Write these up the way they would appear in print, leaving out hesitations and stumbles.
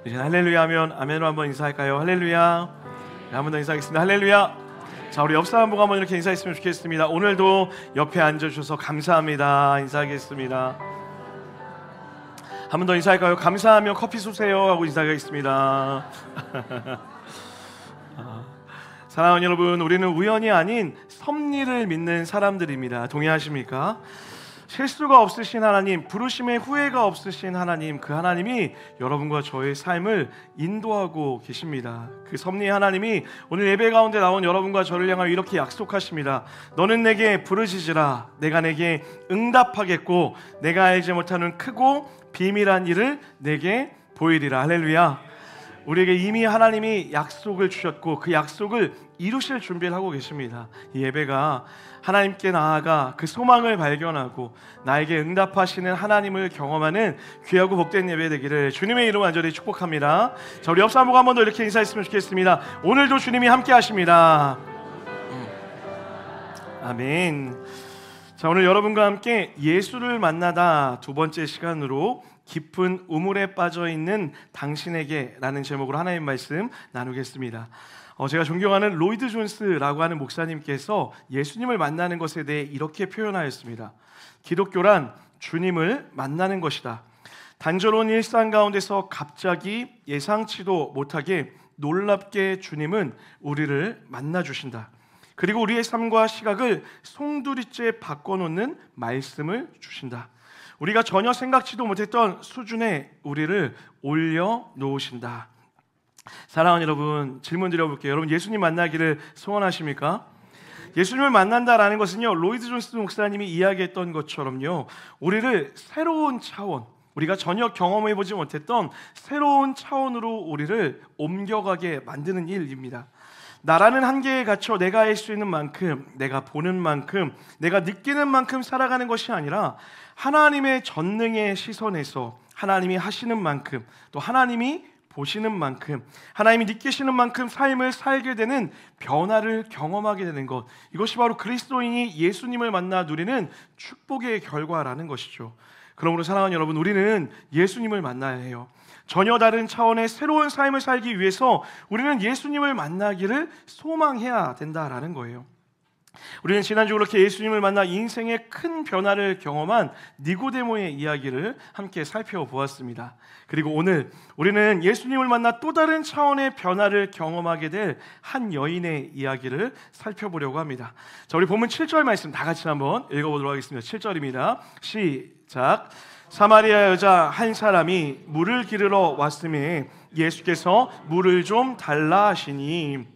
이제 할렐루야 하면 아멘으로 한번 인사할까요? 할렐루야. 네, 한 번 더 인사하겠습니다. 할렐루야. 자, 우리 옆 사람 보고 한번 이렇게 인사했으면 좋겠습니다. 오늘도 옆에 앉아주셔서 감사합니다. 인사하겠습니다. 한 번 더 인사할까요? 감사하며 커피 쏘세요 하고 인사하겠습니다. 사랑하는 여러분, 우리는 우연이 아닌 섭리를 믿는 사람들입니다. 동의하십니까? 실수가 없으신 하나님, 부르심에 후회가 없으신 하나님, 그 하나님이 여러분과 저의 삶을 인도하고 계십니다. 그 섭리의 하나님이 오늘 예배 가운데 나온 여러분과 저를 향하여 이렇게 약속하십니다. 너는 내게 부르짖으라. 내가 내게 응답하겠고 내가 알지 못하는 크고 비밀한 일을 내게 보이리라. 할렐루야. 우리에게 이미 하나님이 약속을 주셨고 그 약속을 이루실 준비를 하고 계십니다. 이 예배가 하나님께 나아가 그 소망을 발견하고 나에게 응답하시는 하나님을 경험하는 귀하고 복된 예배 되기를 주님의 이름으로 간절히 축복합니다. 자, 우리 옆 사람 보고 한 번 더 이렇게 인사했으면 좋겠습니다. 오늘도 주님이 함께 하십니다. 아멘. 자, 오늘 여러분과 함께 예수를 만나다 두 번째 시간으로 깊은 우물에 빠져있는 당신에게 라는 제목으로 하나님 말씀 나누겠습니다. 제가 존경하는 로이드 존스라고 하는 목사님께서 예수님을 만나는 것에 대해 이렇게 표현하였습니다. 기독교란 주님을 만나는 것이다. 단조로운 일상 가운데서 갑자기 예상치도 못하게 놀랍게 주님은 우리를 만나주신다. 그리고 우리의 삶과 시각을 송두리째 바꿔놓는 말씀을 주신다. 우리가 전혀 생각지도 못했던 수준에 우리를 올려놓으신다. 사랑하는 여러분, 질문 드려볼게요. 여러분, 예수님 만나기를 소원하십니까? 예수님을 만난다라는 것은요, 로이드 존스 목사님이 이야기했던 것처럼요, 우리를 새로운 차원, 우리가 전혀 경험해보지 못했던 새로운 차원으로 우리를 옮겨가게 만드는 일입니다. 나라는 한계에 갇혀 내가 할 수 있는 만큼, 내가 보는 만큼, 내가 느끼는 만큼 살아가는 것이 아니라 하나님의 전능의 시선에서 하나님이 하시는 만큼, 또 하나님이 보시는 만큼, 하나님이 느끼시는 만큼 삶을 살게 되는 변화를 경험하게 되는 것, 이것이 바로 그리스도인이 예수님을 만나 누리는 축복의 결과라는 것이죠. 그러므로 사랑하는 여러분, 우리는 예수님을 만나야 해요. 전혀 다른 차원의 새로운 삶을 살기 위해서 우리는 예수님을 만나기를 소망해야 된다라는 거예요. 우리는 지난주 그렇게 예수님을 만나 인생의 큰 변화를 경험한 니고데모의 이야기를 함께 살펴보았습니다. 그리고 오늘 우리는 예수님을 만나 또 다른 차원의 변화를 경험하게 될 한 여인의 이야기를 살펴보려고 합니다. 자, 우리 본문 7절 말씀 다 같이 한번 읽어보도록 하겠습니다. 7절입니다. 시작. 사마리아 여자 한 사람이 물을 기르러 왔음에 예수께서 물을 좀 달라 하시니,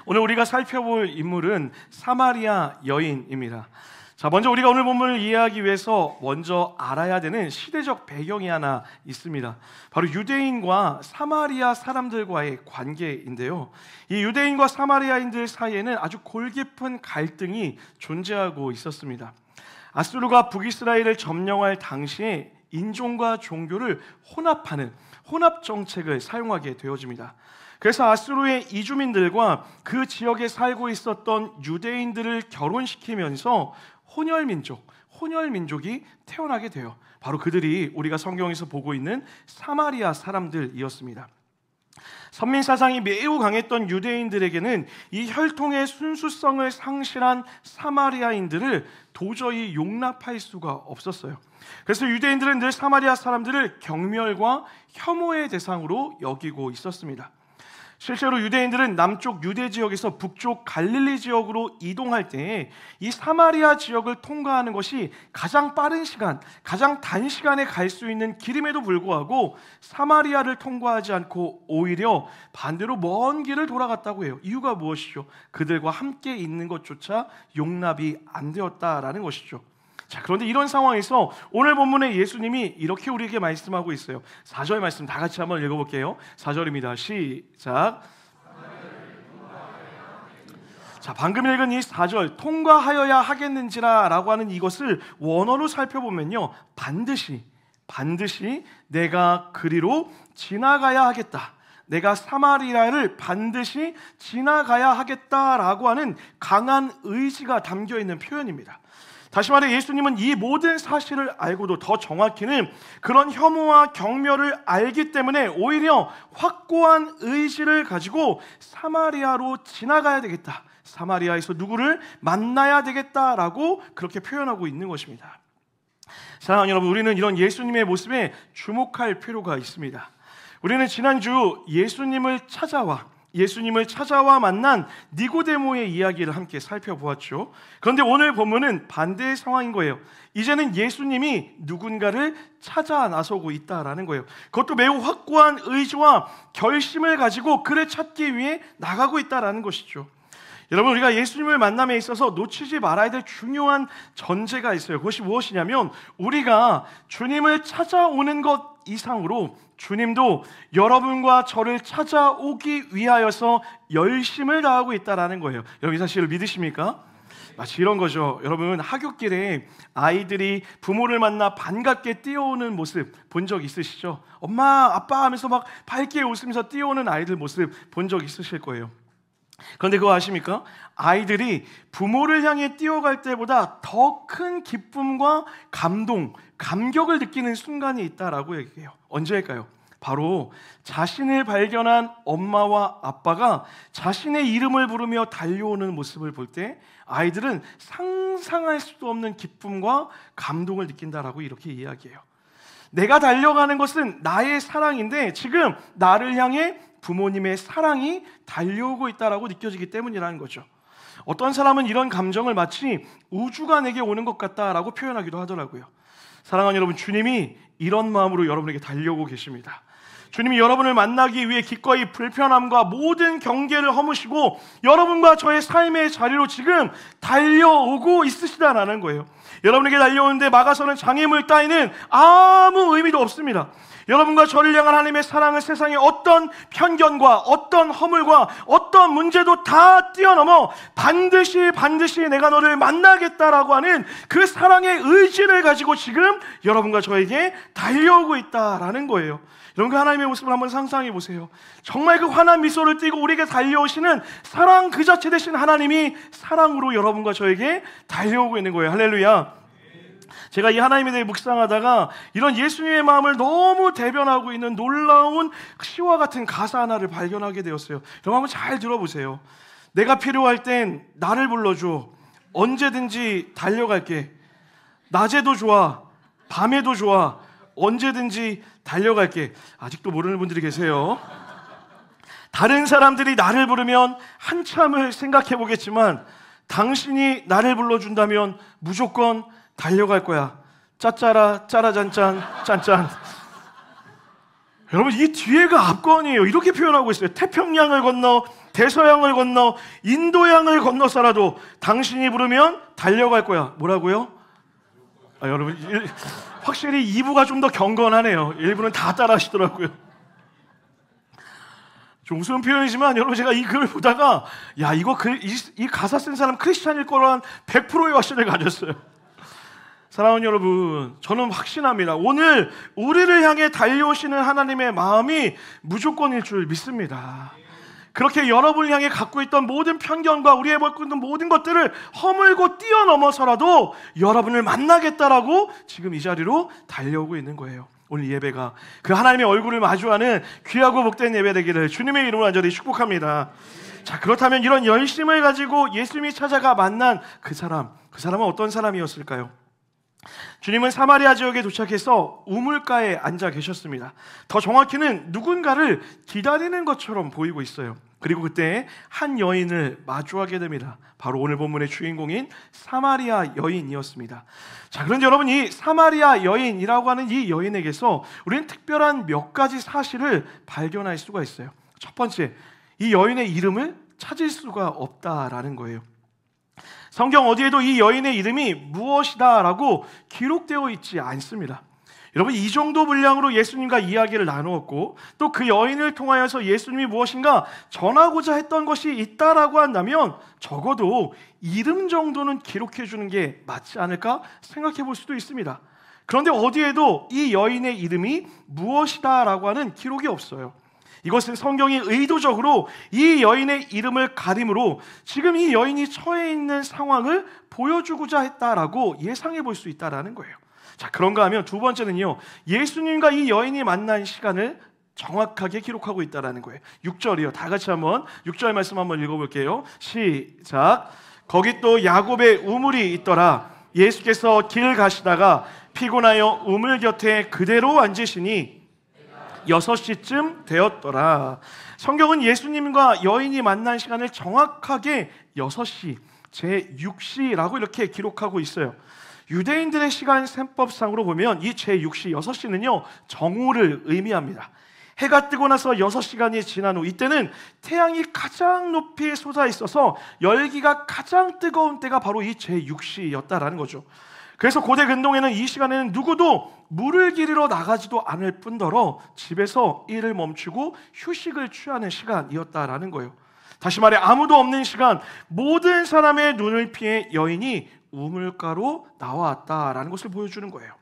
오늘 우리가 살펴볼 인물은 사마리아 여인입니다. 자, 먼저 우리가 오늘 본문을 이해하기 위해서 먼저 알아야 되는 시대적 배경이 하나 있습니다. 바로 유대인과 사마리아 사람들과의 관계인데요, 이 유대인과 사마리아인들 사이에는 아주 골깊은 갈등이 존재하고 있었습니다. 아수르가 북이스라엘을 점령할 당시에 인종과 종교를 혼합하는 혼합 정책을 사용하게 되어집니다. 그래서 아수르의 이주민들과 그 지역에 살고 있었던 유대인들을 결혼시키면서 혼혈민족이 태어나게 돼요. 바로 그들이 우리가 성경에서 보고 있는 사마리아 사람들이었습니다. 선민사상이 매우 강했던 유대인들에게는 이 혈통의 순수성을 상실한 사마리아인들을 도저히 용납할 수가 없었어요. 그래서 유대인들은 늘 사마리아 사람들을 경멸과 혐오의 대상으로 여기고 있었습니다. 실제로 유대인들은 남쪽 유대 지역에서 북쪽 갈릴리 지역으로 이동할 때 이 사마리아 지역을 통과하는 것이 가장 빠른 시간, 가장 단시간에 갈 수 있는 길임에도 불구하고 사마리아를 통과하지 않고 오히려 반대로 먼 길을 돌아갔다고 해요. 이유가 무엇이죠? 그들과 함께 있는 것조차 용납이 안 되었다라는 것이죠. 자, 그런데 이런 상황에서 오늘 본문에 예수님이 이렇게 우리에게 말씀하고 있어요. 4절 말씀 다 같이 한번 읽어볼게요. 4절입니다. 시작. 자, 방금 읽은 이 4절, 통과하여야 하겠는지라 라고 하는 이것을 원어로 살펴보면요, 반드시 내가 그리로 지나가야 하겠다, 내가 사마리아를 반드시 지나가야 하겠다라고 하는 강한 의지가 담겨있는 표현입니다. 다시 말해 예수님은 이 모든 사실을 알고도 더 정확히는 그런 혐오와 경멸을 알기 때문에 오히려 확고한 의지를 가지고 사마리아로 지나가야 되겠다, 사마리아에서 누구를 만나야 되겠다라고 그렇게 표현하고 있는 것입니다. 사랑하는 여러분, 우리는 이런 예수님의 모습에 주목할 필요가 있습니다. 우리는 지난주 예수님을 찾아와 만난 니고데모의 이야기를 함께 살펴보았죠. 그런데 오늘 본문은 반대의 상황인 거예요. 이제는 예수님이 누군가를 찾아 나서고 있다라는 거예요. 그것도 매우 확고한 의지와 결심을 가지고 그를 찾기 위해 나가고 있다라는 것이죠. 여러분, 우리가 예수님을 만남에 있어서 놓치지 말아야 될 중요한 전제가 있어요. 그것이 무엇이냐면 우리가 주님을 찾아오는 것 이상으로 주님도 여러분과 저를 찾아오기 위하여서 열심을 다하고 있다는 거예요. 여러분, 이 사실을 믿으십니까? 마치 이런 거죠. 여러분, 하굣길에 아이들이 부모를 만나 반갑게 뛰어오는 모습 본 적 있으시죠? 엄마, 아빠 하면서 막 밝게 웃으면서 뛰어오는 아이들 모습 본 적 있으실 거예요. 그런데 그거 아십니까? 아이들이 부모를 향해 뛰어갈 때보다 더 큰 기쁨과 감격을 느끼는 순간이 있다라고 얘기해요. 언제일까요? 바로 자신을 발견한 엄마와 아빠가 자신의 이름을 부르며 달려오는 모습을 볼 때 아이들은 상상할 수도 없는 기쁨과 감동을 느낀다라고 이렇게 이야기해요. 내가 달려가는 것은 나의 사랑인데 지금 나를 향해 부모님의 사랑이 달려오고 있다라고 느껴지기 때문이라는 거죠. 어떤 사람은 이런 감정을 마치 우주가 내게 오는 것 같다라고 표현하기도 하더라고요. 사랑하는 여러분, 주님이 이런 마음으로 여러분에게 달려오고 계십니다. 주님이 여러분을 만나기 위해 기꺼이 불편함과 모든 경계를 허무시고 여러분과 저의 삶의 자리로 지금 달려오고 있으시다라는 거예요. 여러분에게 달려오는데 막아서는 장애물 따위는 아무 의미도 없습니다. 여러분과 저를 향한 하나님의 사랑은 세상의 어떤 편견과 어떤 허물과 어떤 문제도 다 뛰어넘어 반드시 내가 너를 만나겠다라고 하는 그 사랑의 의지를 가지고 지금 여러분과 저에게 달려오고 있다라는 거예요. 여러분, 그 하나님의 모습을 한번 상상해 보세요. 정말 그 환한 미소를 띠고 우리에게 달려오시는 사랑 그 자체 되신 하나님이 사랑으로 여러분과 저에게 달려오고 있는 거예요. 할렐루야. 제가 이 하나님에 대해 묵상하다가 이런 예수님의 마음을 너무 대변하고 있는 놀라운 시와 같은 가사 하나를 발견하게 되었어요. 여러분, 한번 잘 들어보세요. 내가 필요할 땐 나를 불러줘. 언제든지 달려갈게. 낮에도 좋아, 밤에도 좋아, 언제든지 달려갈게. 아직도 모르는 분들이 계세요. 다른 사람들이 나를 부르면 한참을 생각해 보겠지만 당신이 나를 불러준다면 무조건 달려갈 거야. 짜짜라 짜라잔짠 짠짠. 여러분, 이 뒤에가 압권이에요. 이렇게 표현하고 있어요. 태평양을 건너 대서양을 건너 인도양을 건너서라도 당신이 부르면 달려갈 거야. 뭐라고요? 여러분, 확실히 2부가 좀 더 경건하네요. 1부는 다 따라 하시더라고요. 좀 우스운 표현이지만 여러분, 제가 이 글을 보다가 야, 이 가사 쓴 사람 크리스찬일 거란 100%의 확신을 가졌어요. 사랑하는 여러분, 저는 확신합니다. 오늘 우리를 향해 달려오시는 하나님의 마음이 무조건일 줄 믿습니다. 그렇게 여러분을 향해 갖고 있던 모든 편견과 우리의 갖고 있는 모든 것들을 허물고 뛰어넘어서라도 여러분을 만나겠다라고 지금 이 자리로 달려오고 있는 거예요. 오늘 예배가 그 하나님의 얼굴을 마주하는 귀하고 복된 예배 되기를 주님의 이름으로 간절히 축복합니다. 자, 그렇다면 이런 열심을 가지고 예수님이 찾아가 만난 그 사람은 어떤 사람이었을까요? 주님은 사마리아 지역에 도착해서 우물가에 앉아 계셨습니다. 더 정확히는 누군가를 기다리는 것처럼 보이고 있어요. 그리고 그때 한 여인을 마주하게 됩니다. 바로 오늘 본문의 주인공인 사마리아 여인이었습니다. 자, 그런데 여러분, 이 사마리아 여인이라고 하는 이 여인에게서 우리는 특별한 몇 가지 사실을 발견할 수가 있어요. 첫 번째, 이 여인의 이름을 찾을 수가 없다라는 거예요. 성경 어디에도 이 여인의 이름이 무엇이다라고 기록되어 있지 않습니다. 여러분, 이 정도 분량으로 예수님과 이야기를 나누었고 또 그 여인을 통하여서 예수님이 무엇인가 전하고자 했던 것이 있다라고 한다면 적어도 이름 정도는 기록해 주는 게 맞지 않을까 생각해 볼 수도 있습니다. 그런데 어디에도 이 여인의 이름이 무엇이다라고 하는 기록이 없어요. 이것은 성경이 의도적으로 이 여인의 이름을 가림으로 지금 이 여인이 처해 있는 상황을 보여주고자 했다라고 예상해 볼 수 있다라는 거예요. 자, 그런가 하면 두 번째는요, 예수님과 이 여인이 만난 시간을 정확하게 기록하고 있다라는 거예요. 6절이요. 다 같이 한번 6절 말씀 한번 읽어볼게요. 시작. 거기 또 야곱의 우물이 있더라. 예수께서 길 가시다가 피곤하여 우물 곁에 그대로 앉으시니 6시쯤 되었더라. 성경은 예수님과 여인이 만난 시간을 정확하게 6시, 제6시라고 이렇게 기록하고 있어요. 유대인들의 시간 셈법상으로 보면 이 제6시, 6시는요 정오를 의미합니다. 해가 뜨고 나서 6시간이 지난 후, 이때는 태양이 가장 높이 솟아 있어서 열기가 가장 뜨거운 때가 바로 이 제6시였다라는 거죠. 그래서 고대 근동에는 이 시간에는 누구도 물을 기르러 나가지도 않을 뿐더러 집에서 일을 멈추고 휴식을 취하는 시간이었다라는 거예요. 다시 말해 아무도 없는 시간, 모든 사람의 눈을 피해 여인이 우물가로 나왔다라는 것을 보여주는 거예요.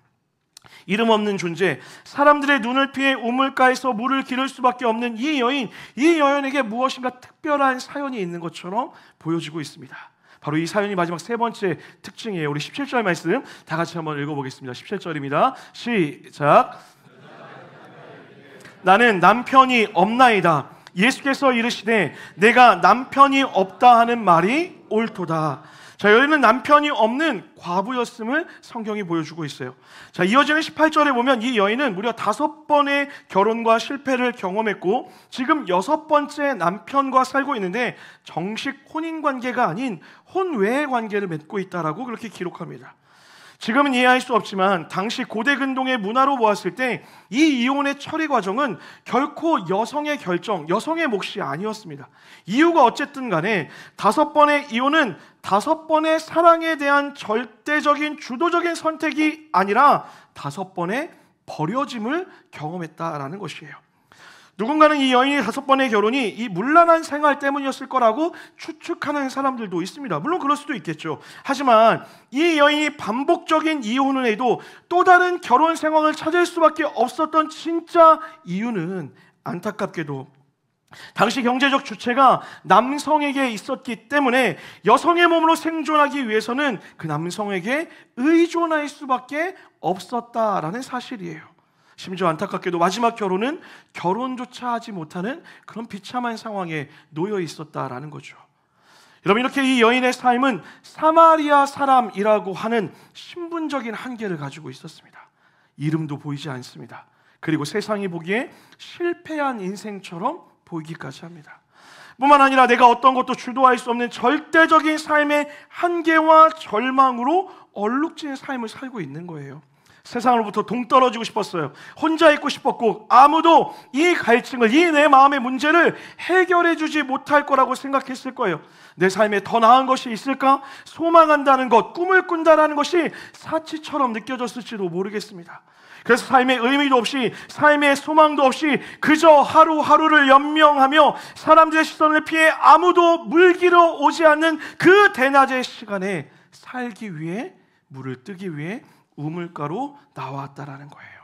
이름 없는 존재, 사람들의 눈을 피해 우물가에서 물을 기를 수밖에 없는 이 여인에게 무엇인가 특별한 사연이 있는 것처럼 보여지고 있습니다. 바로 이 사연이 마지막 세 번째 특징이에요. 우리 17절 말씀 다 같이 한번 읽어보겠습니다. 17절입니다. 시작. 나는 남편이 없나이다. 예수께서 이르시되 내가 남편이 없다 하는 말이 옳도다. 자, 여기는 남편이 없는 과부였음을 성경이 보여주고 있어요. 자, 이어지는 18절에 보면 이 여인은 무려 5번의 결혼과 실패를 경험했고 지금 6번째 남편과 살고 있는데 정식 혼인관계가 아닌 혼외의 관계를 맺고 있다라고 그렇게 기록합니다. 지금은 이해할 수 없지만 당시 고대 근동의 문화로 보았을 때 이 이혼의 처리 과정은 결코 여성의 결정, 여성의 몫이 아니었습니다. 이유가 어쨌든 간에 5번의 이혼은 5번의 사랑에 대한 절대적인 주도적인 선택이 아니라 5번의 버려짐을 경험했다라는 것이에요. 누군가는 이 여인의 5번의 결혼이 이 문란한 생활 때문이었을 거라고 추측하는 사람들도 있습니다. 물론 그럴 수도 있겠죠. 하지만 이 여인이 반복적인 이혼을 해도 또 다른 결혼 생활을 찾을 수밖에 없었던 진짜 이유는 안타깝게도 당시 경제적 주체가 남성에게 있었기 때문에 여성의 몸으로 생존하기 위해서는 그 남성에게 의존할 수밖에 없었다라는 사실이에요. 심지어 안타깝게도 마지막 결혼은 결혼조차 하지 못하는 그런 비참한 상황에 놓여 있었다라는 거죠. 여러분, 이렇게 이 여인의 삶은 사마리아 사람이라고 하는 신분적인 한계를 가지고 있었습니다. 이름도 보이지 않습니다. 그리고 세상이 보기에 실패한 인생처럼 보이기까지 합니다. 뿐만 아니라 내가 어떤 것도 주도할 수 없는 절대적인 삶의 한계와 절망으로 얼룩진 삶을 살고 있는 거예요. 세상으로부터 동떨어지고 싶었어요. 혼자 있고 싶었고 아무도 이 갈증을, 이 내 마음의 문제를 해결해 주지 못할 거라고 생각했을 거예요. 내 삶에 더 나은 것이 있을까? 소망한다는 것, 꿈을 꾼다는 것이 사치처럼 느껴졌을지도 모르겠습니다. 그래서 삶의 의미도 없이, 삶의 소망도 없이 그저 하루하루를 연명하며 사람들의 시선을 피해 아무도 물기러 오지 않는 그 대낮의 시간에 살기 위해, 물을 뜨기 위해 우물가로 나왔다라는 거예요.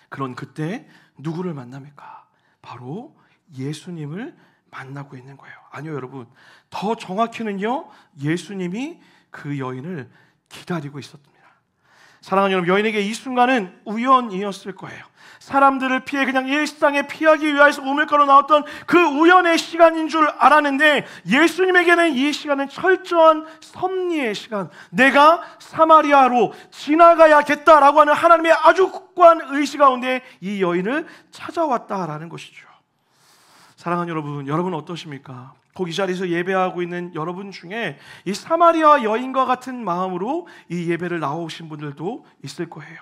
그런 그때 누구를 만납니까? 바로 예수님을 만나고 있는 거예요. 아니요, 여러분, 더 정확히는요, 예수님이 그 여인을 기다리고 있었습니다. 사랑하는 여러분, 여인에게 이 순간은 우연이었을 거예요. 사람들을 피해 그냥 일상에 피하기 위해서 우물가로 나왔던 그 우연의 시간인 줄 알았는데 예수님에게는 이 시간은 철저한 섭리의 시간, 내가 사마리아로 지나가야겠다라고 하는 하나님의 아주 굳건한 의지 가운데 이 여인을 찾아왔다라는 것이죠. 사랑하는 여러분, 여러분 어떠십니까? 꼭 이 자리에서 예배하고 있는 여러분 중에 이 사마리아 여인과 같은 마음으로 이 예배를 나오신 분들도 있을 거예요.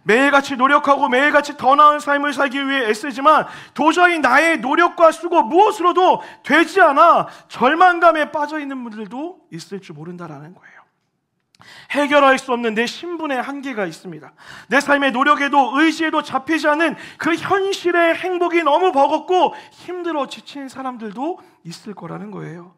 매일같이 노력하고 매일같이 더 나은 삶을 살기 위해 애쓰지만 도저히 나의 노력과 수고 무엇으로도 되지 않아 절망감에 빠져 있는 분들도 있을 줄 모른다라는 거예요. 해결할 수 없는 내 신분의 한계가 있습니다. 내 삶의 노력에도 의지에도 잡히지 않는 그 현실의 행복이 너무 버겁고 힘들어 지친 사람들도 있을 거라는 거예요.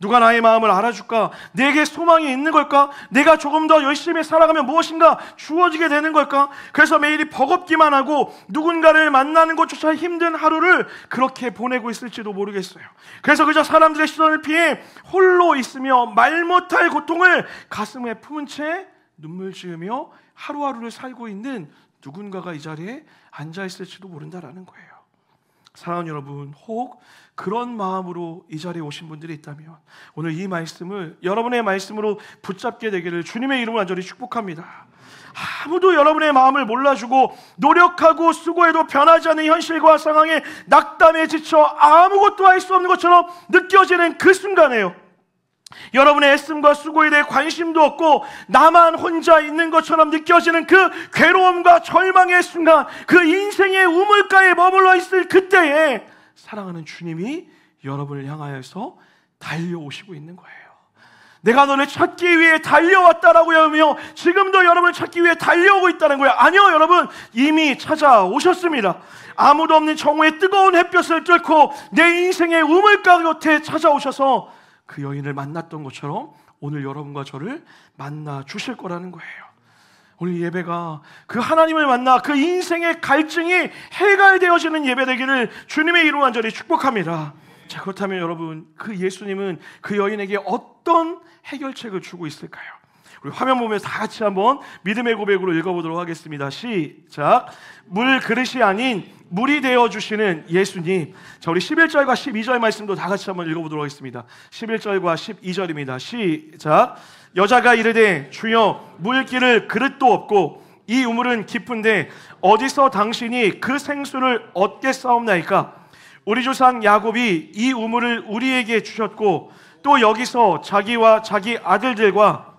누가 나의 마음을 알아줄까? 내게 소망이 있는 걸까? 내가 조금 더 열심히 살아가면 무엇인가 주어지게 되는 걸까? 그래서 매일이 버겁기만 하고 누군가를 만나는 것조차 힘든 하루를 그렇게 보내고 있을지도 모르겠어요. 그래서 그저 사람들의 시선을 피해 홀로 있으며 말 못할 고통을 가슴에 품은 채 눈물 지으며 하루하루를 살고 있는 누군가가 이 자리에 앉아 있을지도 모른다라는 거예요. 사랑하는 여러분, 혹 그런 마음으로 이 자리에 오신 분들이 있다면 오늘 이 말씀을 여러분의 말씀으로 붙잡게 되기를 주님의 이름으로 간절히 축복합니다. 아무도 여러분의 마음을 몰라주고 노력하고 수고해도 변하지 않는 현실과 상황에 낙담에 지쳐 아무것도 할 수 없는 것처럼 느껴지는 그 순간에요, 여러분의 애씀과 수고에 대해 관심도 없고 나만 혼자 있는 것처럼 느껴지는 그 괴로움과 절망의 순간, 그 인생의 우물가에 머물러 있을 그때에 사랑하는 주님이 여러분을 향하여서 달려오시고 있는 거예요. 내가 너를 찾기 위해 달려왔다라고 하며 지금도 여러분을 찾기 위해 달려오고 있다는 거예요. 아니요, 여러분, 이미 찾아오셨습니다. 아무도 없는 정오의 뜨거운 햇볕을 뚫고 내 인생의 우물가 곁에 찾아오셔서 그 여인을 만났던 것처럼 오늘 여러분과 저를 만나 주실 거라는 거예요. 오늘 예배가 그 하나님을 만나 그 인생의 갈증이 해갈되어지는 예배 되기를 주님의 이름으로 간절히 축복합니다. 자, 그렇다면 여러분, 그 예수님은 그 여인에게 어떤 해결책을 주고 있을까요? 우리 화면 보면서 다 같이 한번 믿음의 고백으로 읽어보도록 하겠습니다. 시작. 물 그릇이 아닌 물이 되어주시는 예수님. 자, 우리 11절과 12절 말씀도 다 같이 한번 읽어보도록 하겠습니다. 11절과 12절입니다. 시작. 여자가 이르되 주여, 물기를 그릇도 없고 이 우물은 깊은데 어디서 당신이 그 생수를 얻겠사옵나이까? 우리 조상 야곱이 이 우물을 우리에게 주셨고 또 여기서 자기와 자기 아들들과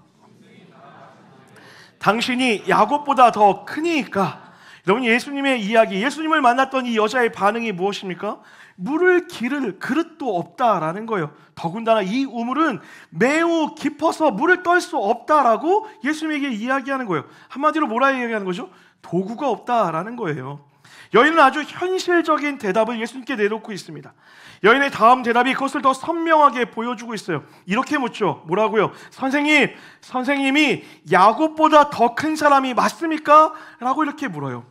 당신이 야곱보다 더 크니까. 여러분, 예수님의 이야기, 예수님을 만났던 이 여자의 반응이 무엇입니까? 물을 기를 그릇도 없다라는 거예요. 더군다나 이 우물은 매우 깊어서 물을 떨 수 없다라고 예수님에게 이야기하는 거예요. 한마디로 뭐라 이야기하는 거죠? 도구가 없다라는 거예요. 여인은 아주 현실적인 대답을 예수님께 내놓고 있습니다. 여인의 다음 대답이 그것을 더 선명하게 보여주고 있어요. 이렇게 묻죠. 뭐라고요? 선생님이 야곱보다 더 큰 사람이 맞습니까? 라고 이렇게 물어요.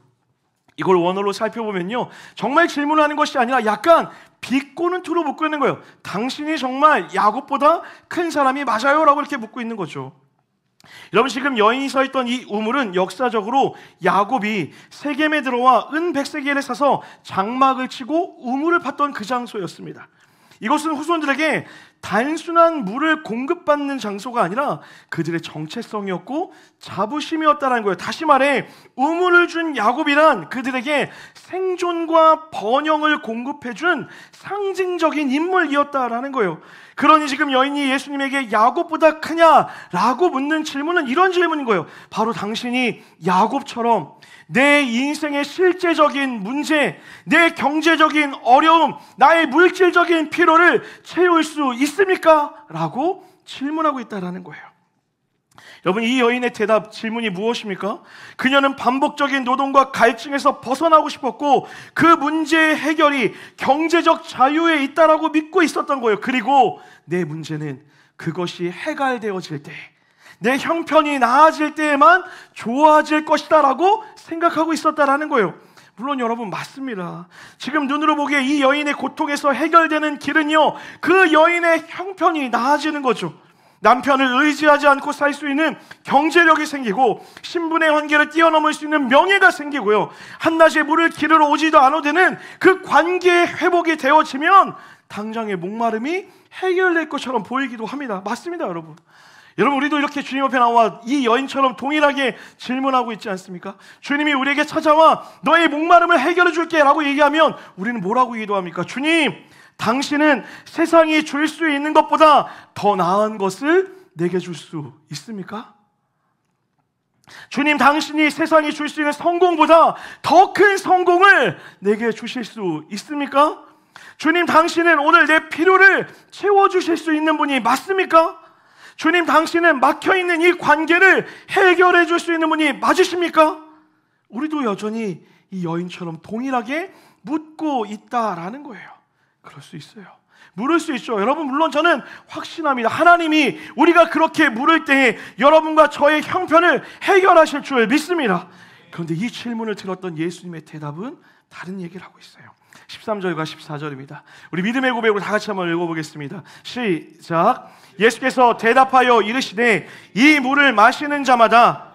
이걸 원어로 살펴보면요, 정말 질문하는 것이 아니라 약간 비꼬는 투로 묻고 있는 거예요. 당신이 정말 야곱보다 큰 사람이 맞아요? 라고 이렇게 묻고 있는 거죠. 여러분, 지금 여인이 서 있던 이 우물은 역사적으로 야곱이 세겜에 들어와 은 100세겔을 사서 장막을 치고 우물을 팠던 그 장소였습니다. 이것은 후손들에게 단순한 물을 공급받는 장소가 아니라 그들의 정체성이었고 자부심이었다는 거예요. 다시 말해, 우물을 준 야곱이란 그들에게 생존과 번영을 공급해준 상징적인 인물이었다라는 거예요. 그러니 지금 여인이 예수님에게 야곱보다 크냐라고 묻는 질문은 이런 질문인 거예요. 바로 당신이 야곱처럼 내 인생의 실제적인 문제, 내 경제적인 어려움, 나의 물질적인 필요를 채울 수 있습니까? 라고 질문하고 있다는 거예요. 여러분, 이 여인의 대답, 질문이 무엇입니까? 그녀는 반복적인 노동과 갈증에서 벗어나고 싶었고 그 문제의 해결이 경제적 자유에 있다라고 믿고 있었던 거예요. 그리고 내 문제는 그것이 해결되어질 때, 내 형편이 나아질 때에만 좋아질 것이다 라고 생각하고 있었다라는 거예요. 물론 여러분, 맞습니다. 지금 눈으로 보기에 이 여인의 고통에서 해결되는 길은요, 그 여인의 형편이 나아지는 거죠. 남편을 의지하지 않고 살 수 있는 경제력이 생기고 신분의 한계를 뛰어넘을 수 있는 명예가 생기고요, 한낮에 물을 기르러 오지도 않아도 되는 그 관계의 회복이 되어지면 당장의 목마름이 해결될 것처럼 보이기도 합니다. 맞습니다, 여러분. 여러분, 우리도 이렇게 주님 앞에 나와 이 여인처럼 동일하게 질문하고 있지 않습니까? 주님이 우리에게 찾아와 너의 목마름을 해결해 줄게 라고 얘기하면 우리는 뭐라고 기도합니까? 주님, 당신은 세상이 줄 수 있는 것보다 더 나은 것을 내게 줄 수 있습니까? 주님, 당신이 세상이 줄 수 있는 성공보다 더 큰 성공을 내게 주실 수 있습니까? 주님, 당신은 오늘 내 필요를 채워주실 수 있는 분이 맞습니까? 주님, 당신은 막혀있는 이 관계를 해결해 줄 수 있는 분이 맞으십니까? 우리도 여전히 이 여인처럼 동일하게 묻고 있다라는 거예요. 그럴 수 있어요. 물을 수 있죠. 여러분, 물론 저는 확신합니다. 하나님이 우리가 그렇게 물을 때에 여러분과 저의 형편을 해결하실 줄 믿습니다. 그런데 이 질문을 들었던 예수님의 대답은 다른 얘기를 하고 있어요. 13절과 14절입니다. 우리 믿음의 고백으로 다 같이 한번 읽어보겠습니다. 시작. 예수께서 대답하여 이르시되 이 물을 마시는 자마다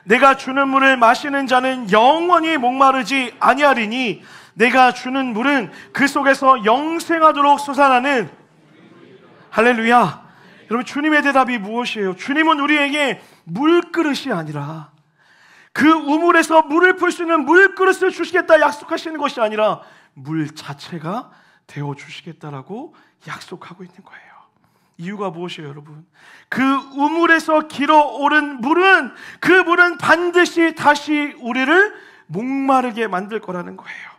내가 주는 물을 마시는 자는 영원히 목마르지 아니하리니 내가 주는 물은 그 속에서 영생하도록 솟아나는 할렐루야. 여러분, 주님의 대답이 무엇이에요? 주님은 우리에게 물그릇이 아니라 그 우물에서 물을 풀 수 있는 물그릇을 주시겠다 약속하시는 것이 아니라 물 자체가 되어주시겠다라고 약속하고 있는 거예요. 이유가 무엇이에요, 여러분? 그 우물에서 길어오른 물은, 그 물은 반드시 다시 우리를 목마르게 만들 거라는 거예요.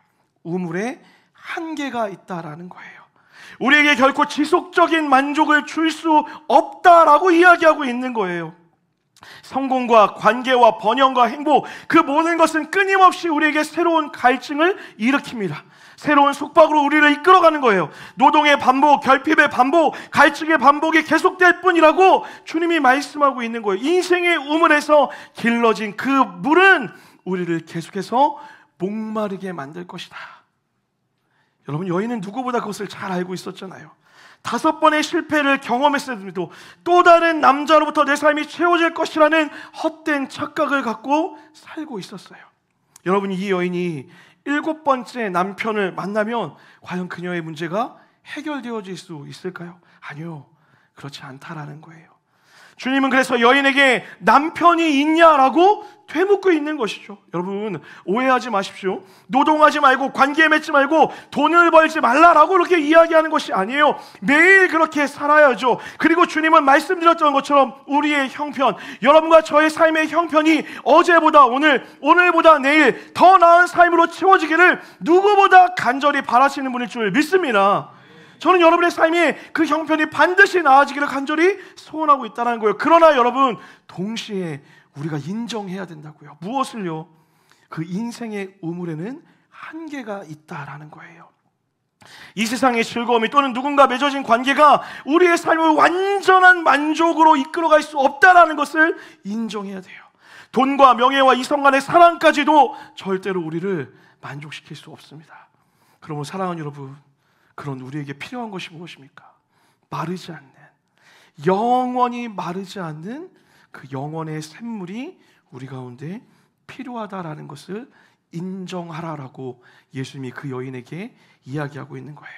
우물에 한계가 있다라는 거예요. 우리에게 결코 지속적인 만족을 줄 수 없다라고 이야기하고 있는 거예요. 성공과 관계와 번영과 행복, 그 모든 것은 끊임없이 우리에게 새로운 갈증을 일으킵니다. 새로운 속박으로 우리를 이끌어가는 거예요. 노동의 반복, 결핍의 반복, 갈증의 반복이 계속될 뿐이라고 주님이 말씀하고 있는 거예요. 인생의 우물에서 길러진 그 물은 우리를 계속해서 목마르게 만들 것이다. 여러분, 여인은 누구보다 그것을 잘 알고 있었잖아요. 5번의 실패를 경험했음에도 또 다른 남자로부터 내 삶이 채워질 것이라는 헛된 착각을 갖고 살고 있었어요. 여러분, 이 여인이 7번째 남편을 만나면 과연 그녀의 문제가 해결되어질 수 있을까요? 아니요, 그렇지 않다라는 거예요. 주님은 그래서 여인에게 남편이 있냐라고 되묻고 있는 것이죠. 여러분, 오해하지 마십시오. 노동하지 말고, 관계 맺지 말고, 돈을 벌지 말라라고 그렇게 이야기하는 것이 아니에요. 매일 그렇게 살아야죠. 그리고 주님은 말씀드렸던 것처럼 우리의 형편, 여러분과 저의 삶의 형편이 어제보다 오늘, 오늘보다 내일 더 나은 삶으로 채워지기를 누구보다 간절히 바라시는 분일 줄 믿습니다. 저는 여러분의 삶이 그 형편이 반드시 나아지기를 간절히 소원하고 있다는 거예요. 그러나 여러분, 동시에 우리가 인정해야 된다고요. 무엇을요? 그 인생의 우물에는 한계가 있다라는 거예요. 이 세상의 즐거움이 또는 누군가 맺어진 관계가 우리의 삶을 완전한 만족으로 이끌어갈 수 없다라는 것을 인정해야 돼요. 돈과 명예와 이성 간의 사랑까지도 절대로 우리를 만족시킬 수 없습니다. 그러면 사랑하는 여러분, 그런 우리에게 필요한 것이 무엇입니까? 마르지 않는, 영원히 마르지 않는 그 영원의 샘물이 우리 가운데 필요하다라는 것을 인정하라라고 예수님이 그 여인에게 이야기하고 있는 거예요.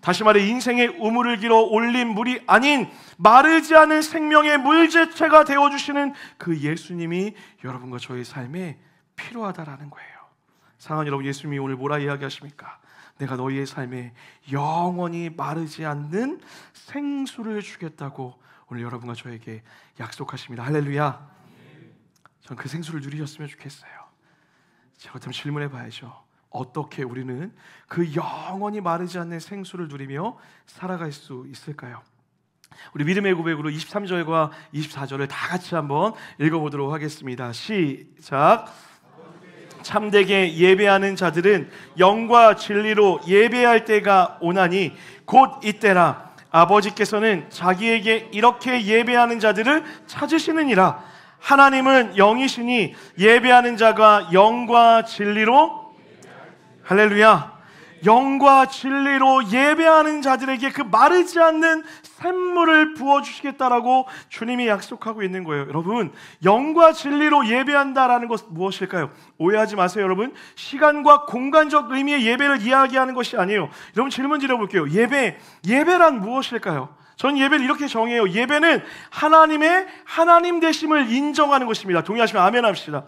다시 말해, 인생의 우물을 길어 올린 물이 아닌 마르지 않은 생명의 물제체가 되어주시는 그 예수님이 여러분과 저의 삶에 필요하다라는 거예요. 사랑하는 여러분, 예수님이 오늘 뭐라 이야기하십니까? 내가 너희의 삶에 영원히 마르지 않는 생수를 주겠다고 오늘 여러분과 저에게 약속하십니다. 할렐루야. 전 그 생수를 누리셨으면 좋겠어요. 자, 그렇다면 질문해 봐야죠. 어떻게 우리는 그 영원히 마르지 않는 생수를 누리며 살아갈 수 있을까요? 우리 믿음의 고백으로 23절과 24절을 다 같이 한번 읽어보도록 하겠습니다. 시작. 참되게 예배하는 자들은 영과 진리로 예배할 때가 오나니 곧 이때라. 아버지께서는 자기에게 이렇게 예배하는 자들을 찾으시느니라. 하나님은 영이시니 예배하는 자가 영과 진리로, 할렐루야, 영과 진리로 예배하는 자들에게 그 마르지 않는 샘물을 부어주시겠다라고 주님이 약속하고 있는 거예요. 여러분, 영과 진리로 예배한다라는 것은 무엇일까요? 오해하지 마세요. 여러분, 시간과 공간적 의미의 예배를 이야기하는 것이 아니에요. 여러분, 질문 드려볼게요. 예배란 무엇일까요? 저는 예배를 이렇게 정해요. 예배는 하나님의 하나님 되심을 인정하는 것입니다. 동의하시면 아멘 합시다.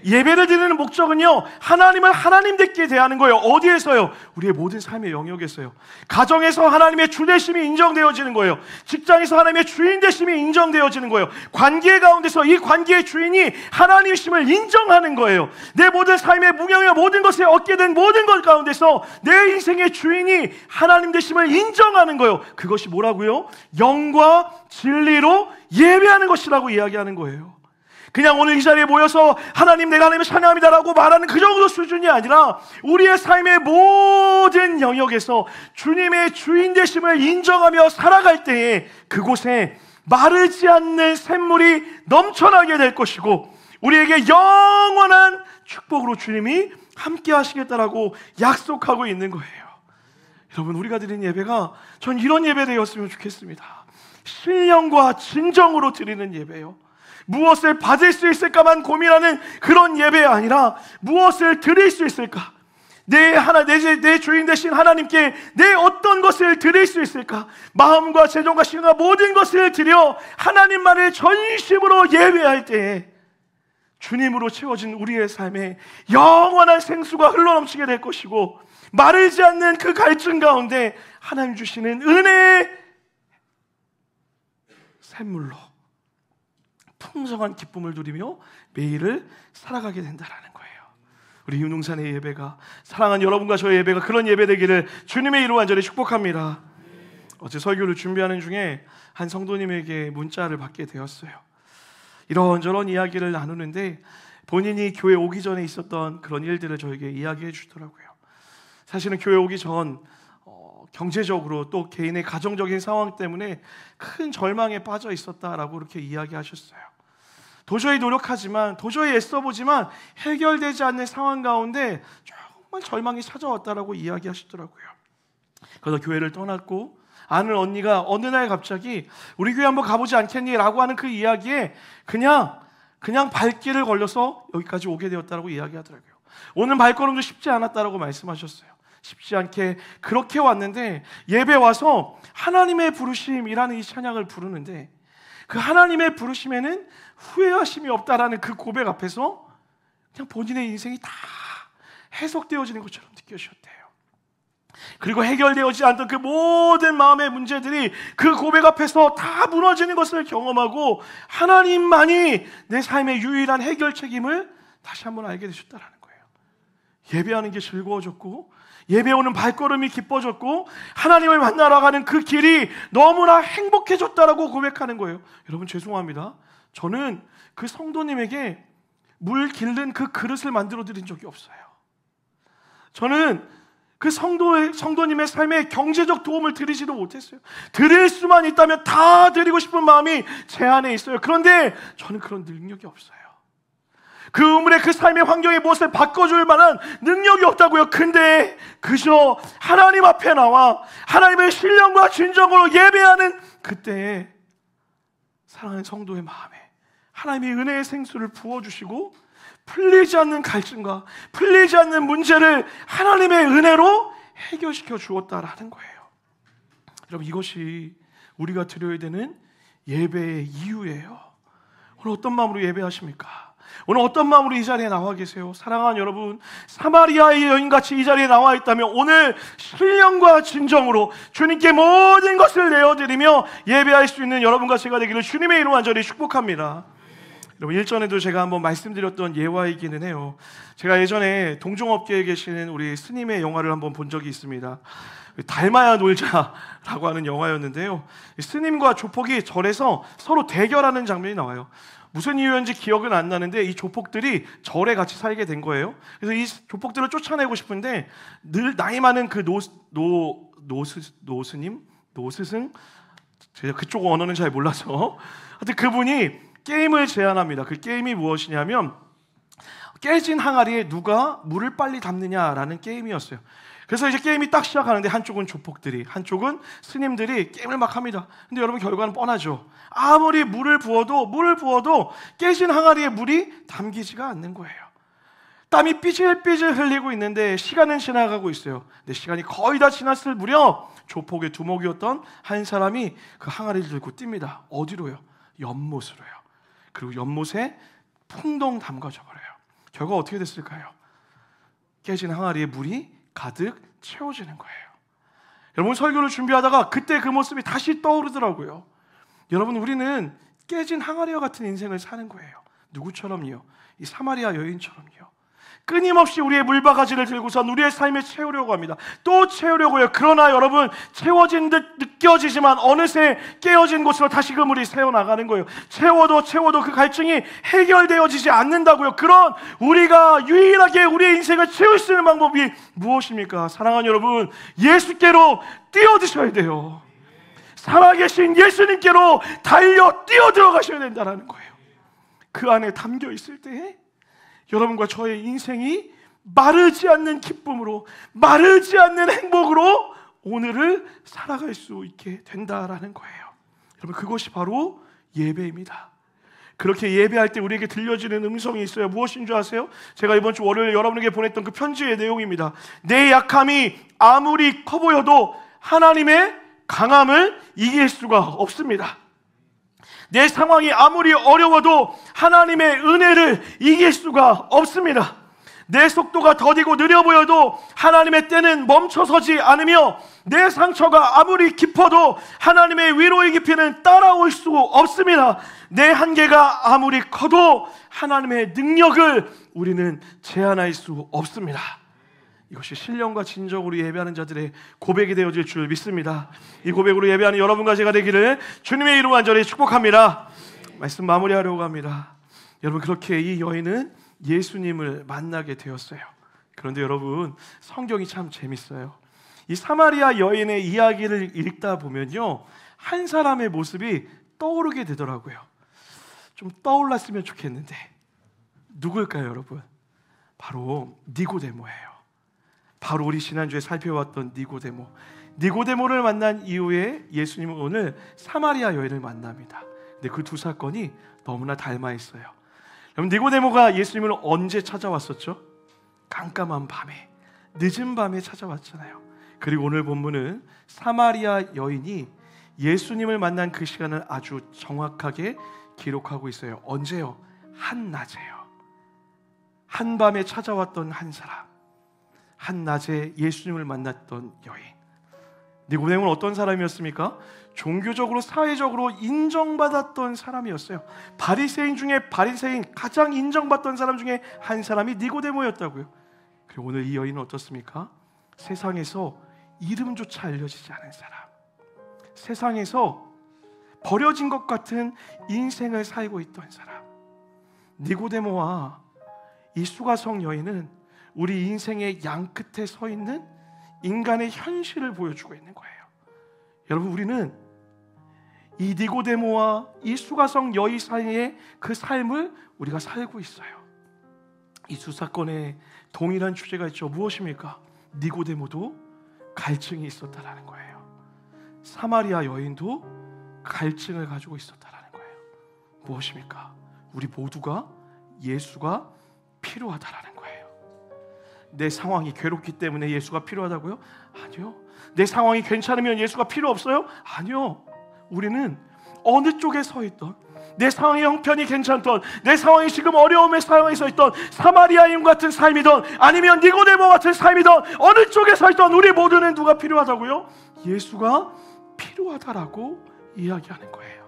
예배를 드리는 목적은요, 하나님을 하나님답게 대하는 거예요. 어디에서요? 우리의 모든 삶의 영역에서요. 가정에서 하나님의 주 되심이 인정되어지는 거예요. 직장에서 하나님의 주인 되심이 인정되어지는 거예요. 관계 가운데서 이 관계의 주인이 하나님이심을 인정하는 거예요. 내 모든 삶의 무명의 모든 것에 얻게 된 모든 것 가운데서 내 인생의 주인이 하나님 되심을 인정하는 거예요. 그것이 뭐라고요? 영과 진리로 예배하는 것이라고 이야기하는 거예요. 그냥 오늘 이 자리에 모여서 하나님, 내가 하나님을 찬양합니다라고 말하는 그 정도 수준이 아니라 우리의 삶의 모든 영역에서 주님의 주인 되심을 인정하며 살아갈 때에 그곳에 마르지 않는 샘물이 넘쳐나게 될 것이고, 우리에게 영원한 축복으로 주님이 함께 하시겠다라고 약속하고 있는 거예요. 여러분, 우리가 드리는 예배가 전 이런 예배 되었으면 좋겠습니다. 신령과 진정으로 드리는 예배요. 무엇을 받을 수 있을까만 고민하는 그런 예배가 아니라 무엇을 드릴 수 있을까? 내 주인 되신 하나님께 내 어떤 것을 드릴 수 있을까? 마음과 재정과 시간과 모든 것을 드려 하나님만을 전심으로 예배할 때에 주님으로 채워진 우리의 삶에 영원한 생수가 흘러넘치게 될 것이고, 마르지 않는 그 갈증 가운데 하나님 주시는 은혜의 샘물로 풍성한 기쁨을 누리며 매일을 살아가게 된다라는 거예요. 우리 윤웅산의 예배가, 사랑하는 여러분과 저의 예배가 그런 예배 되기를 주님의 이름으로 간절히 축복합니다. 어제 설교를 준비하는 중에 한 성도님에게 문자를 받게 되었어요. 이런저런 이야기를 나누는데 본인이 교회 오기 전에 있었던 그런 일들을 저에게 이야기해 주더라고요. 사실은 교회 오기 전 경제적으로 또 개인의 가정적인 상황 때문에 큰 절망에 빠져 있었다라고 그렇게 이야기하셨어요. 도저히 노력하지만, 도저히 애써보지만 해결되지 않는 상황 가운데 정말 절망이 찾아왔다라고 이야기하시더라고요. 그래서 교회를 떠났고, 아는 언니가 어느 날 갑자기 우리 교회 한번 가보지 않겠니? 라고 하는 그 이야기에 그냥 발길을 걸려서 여기까지 오게 되었다라고 이야기하더라고요. 오는 발걸음도 쉽지 않았다라고 말씀하셨어요. 쉽지 않게 그렇게 왔는데, 예배 와서 하나님의 부르심이라는 이 찬양을 부르는데 그 하나님의 부르심에는 후회하심이 없다라는 그 고백 앞에서 그냥 본인의 인생이 다 해석되어지는 것처럼 느껴지셨대요. 그리고 해결되어지지 않던 그 모든 마음의 문제들이 그 고백 앞에서 다 무너지는 것을 경험하고, 하나님만이 내 삶의 유일한 해결 책임을 다시 한번 알게 되셨다라는 거예요. 예배하는 게 즐거워졌고, 예배 오는 발걸음이 기뻐졌고, 하나님을 만나러 가는 그 길이 너무나 행복해졌다라고 고백하는 거예요. 여러분, 죄송합니다. 저는 그 성도님에게 물 길른 그 그릇을 만들어 드린 적이 없어요. 저는 그 성도님의 삶에 경제적 도움을 드리지도 못했어요. 드릴 수만 있다면 다 드리고 싶은 마음이 제 안에 있어요. 그런데 저는 그런 능력이 없어요. 그 우물의 그 삶의 환경의 무엇을 바꿔줄 만한 능력이 없다고요. 근데 그저 하나님 앞에 나와 하나님의 신령과 진정으로 예배하는 그때에 사랑하는 성도의 마음에 하나님의 은혜의 생수를 부어주시고, 풀리지 않는 갈증과 풀리지 않는 문제를 하나님의 은혜로 해결시켜 주었다라는 거예요. 여러분, 이것이 우리가 드려야 되는 예배의 이유예요. 오늘 어떤 마음으로 예배하십니까? 오늘 어떤 마음으로 이 자리에 나와 계세요? 사랑하는 여러분, 사마리아의 여인같이 이 자리에 나와 있다면 오늘 신령과 진정으로 주님께 모든 것을 내어드리며 예배할 수 있는 여러분과 제가 되기를 주님의 이름으로 간절히 축복합니다. 여러분, 일전에도 제가 한번 말씀드렸던 예화이기는 해요. 제가 예전에 동종업계에 계시는 우리 스님의 영화를 한번 본 적이 있습니다. 닮아야 놀자라고 하는 영화였는데요, 스님과 조폭이 절에서 서로 대결하는 장면이 나와요. 무슨 이유였는지 기억은 안 나는데 이 조폭들이 절에 같이 살게 된 거예요. 그래서 이 조폭들을 쫓아내고 싶은데 늘 나이 많은 그 노스승, 제가 그쪽 언어는 잘 몰라서 하여튼 그분이 게임을 제안합니다. 그 게임이 무엇이냐면 깨진 항아리에 누가 물을 빨리 담느냐라는 게임이었어요. 그래서 이제 게임이 딱 시작하는데 한쪽은 조폭들이, 한쪽은 스님들이 게임을 막 합니다. 근데 여러분, 결과는 뻔하죠. 아무리 물을 부어도 깨진 항아리에 물이 담기지가 않는 거예요. 땀이 삐질삐질 흘리고 있는데 시간은 지나가고 있어요. 근데 시간이 거의 다 지났을 무렵 조폭의 두목이었던 한 사람이 그 항아리를 들고 뜁니다. 어디로요? 연못으로요. 그리고 연못에 풍덩 담가져 버려요. 결과 어떻게 됐을까요? 깨진 항아리에 물이 가득 채워지는 거예요. 여러분, 설교를 준비하다가 그때 그 모습이 다시 떠오르더라고요. 여러분, 우리는 깨진 항아리와 같은 인생을 사는 거예요. 누구처럼요? 이 사마리아 여인처럼요. 끊임없이 우리의 물바가지를 들고선 우리의 삶을 채우려고 합니다. 또 채우려고 해요. 그러나 여러분, 채워진 듯 느껴지지만 어느새 깨어진 곳으로 다시 그 물이 새어나가는 거예요. 채워도 그 갈증이 해결되어지지 않는다고요. 그런 우리가 유일하게 우리의 인생을 채울 수 있는 방법이 무엇입니까? 사랑하는 여러분, 예수께로 뛰어드셔야 돼요. 살아계신 예수님께로 달려 뛰어들어가셔야 된다는 거예요. 그 안에 담겨 있을 때 여러분과 저의 인생이 마르지 않는 기쁨으로, 마르지 않는 행복으로 오늘을 살아갈 수 있게 된다라는 거예요. 여러분, 그것이 바로 예배입니다. 그렇게 예배할 때 우리에게 들려지는 음성이 있어요. 무엇인 줄 아세요? 제가 이번 주 월요일 여러분에게 보냈던 그 편지의 내용입니다. 내 약함이 아무리 커 보여도 하나님의 강함을 이길 수가 없습니다. 내 상황이 아무리 어려워도 하나님의 은혜를 이길 수가 없습니다. 내 속도가 더디고 느려 보여도 하나님의 때는 멈춰서지 않으며 내 상처가 아무리 깊어도 하나님의 위로의 깊이는 따라올 수 없습니다. 내 한계가 아무리 커도 하나님의 능력을 우리는 제한할 수 없습니다. 이것이 신령과 진정으로 예배하는 자들의 고백이 되어질 줄 믿습니다. 이 고백으로 예배하는 여러분과 제가 되기를 주님의 이름 간절히 축복합니다. 말씀 마무리하려고 합니다. 여러분, 그렇게 이 여인은 예수님을 만나게 되었어요. 그런데 여러분, 성경이 참 재밌어요. 이 사마리아 여인의 이야기를 읽다 보면요, 한 사람의 모습이 떠오르게 되더라고요. 좀 떠올랐으면 좋겠는데 누굴까요, 여러분? 바로 니고데모예요. 바로 우리 지난주에 살펴봤던 니고데모를 만난 이후에 예수님은 오늘 사마리아 여인을 만납니다. 근데 그 두 사건이 너무나 닮아 있어요. 여러분, 니고데모가 예수님을 언제 찾아왔었죠? 깜깜한 밤에, 늦은 밤에 찾아왔잖아요. 그리고 오늘 본문은 사마리아 여인이 예수님을 만난 그 시간을 아주 정확하게 기록하고 있어요. 언제요? 한낮에요. 한밤에 찾아왔던 한 사람, 한낮에 예수님을 만났던 여인. 니고데모는 어떤 사람이었습니까? 종교적으로, 사회적으로 인정받았던 사람이었어요. 바리새인 중에 바리새인, 가장 인정받던 사람 중에 한 사람이 니고데모였다고요. 그리고 오늘 이 여인은 어떻습니까? 세상에서 이름조차 알려지지 않은 사람, 세상에서 버려진 것 같은 인생을 살고 있던 사람. 니고데모와 이 수가성 여인은 우리 인생의 양끝에 서 있는 인간의 현실을 보여주고 있는 거예요. 여러분, 우리는 이 니고데모와 이 수가성 여인 사이의 그 삶을 우리가 살고 있어요. 이 두 사건에 동일한 주제가 있죠. 무엇입니까? 니고데모도 갈증이 있었다라는 거예요. 사마리아 여인도 갈증을 가지고 있었다라는 거예요. 무엇입니까? 우리 모두가 예수가 필요하다라는 거예요. 내 상황이 괴롭기 때문에 예수가 필요하다고요? 아니요. 내 상황이 괜찮으면 예수가 필요 없어요? 아니요. 우리는 어느 쪽에 서 있던, 내 상황의 형편이 괜찮던, 내 상황이 지금 어려움의 상황에 서 있던, 사마리아인 같은 삶이던 아니면 니고데모 같은 삶이던, 어느 쪽에 서 있던 우리 모두는 누가 필요하다고요? 예수가 필요하다라고 이야기하는 거예요.